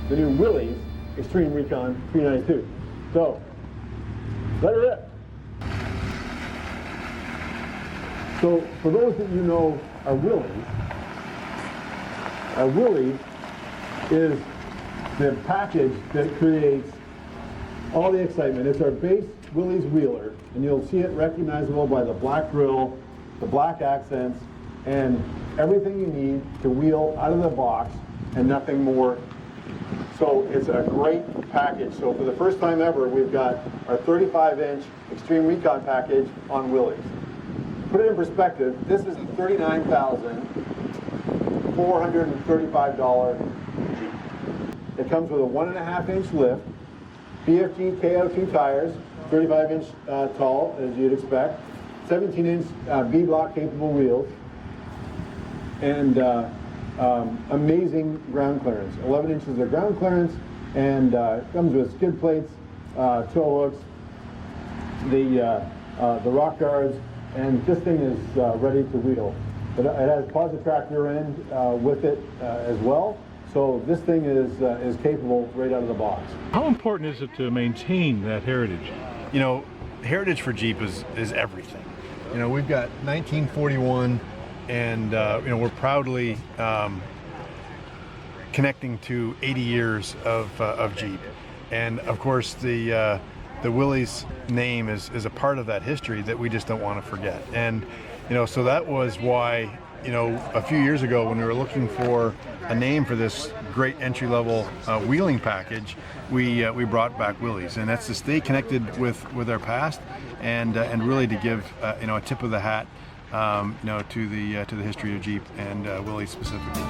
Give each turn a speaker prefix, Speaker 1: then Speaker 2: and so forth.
Speaker 1: the new WILLYS Xtreme Recon 392. So, let her rip. So, for those that you know our WILLYS is the package that creates all the excitement. It's our base WILLYS wheeler, and you'll see it recognizable by the black grille, the black accents, and everything you need to wheel out of the box and nothing more. So it's a great package. So for the first time ever, we've got our 35-inch Xtreme Recon package on WILLYS. Put it in perspective, this is a $39,435 Jeep. It comes with a 1.5-inch lift, BFG KO2 tires, 35-inch tall, as you'd expect, 17-inch B-block capable wheels, and amazing ground clearance. 11 inches of ground clearance, and comes with skid plates, tow hooks, the rock guards, and this thing is ready to wheel. It has Positrack rear end with it as well. So this thing is capable right out of the box.
Speaker 2: How important is it to maintain that heritage?
Speaker 3: You know, heritage for Jeep is everything. You know, we've got 1941, and you know, we're proudly connecting to 80 years of Jeep, and of course the WILLYS name is a part of that history that we just don't want to forget. And you know, so that was why, you know, a few years ago when we were looking for a name for this great entry-level wheeling package, we brought back WILLYS, and that's to stay connected with our past, and really to give you know, a tip of the hat you know, to the history of Jeep and WILLYS specifically.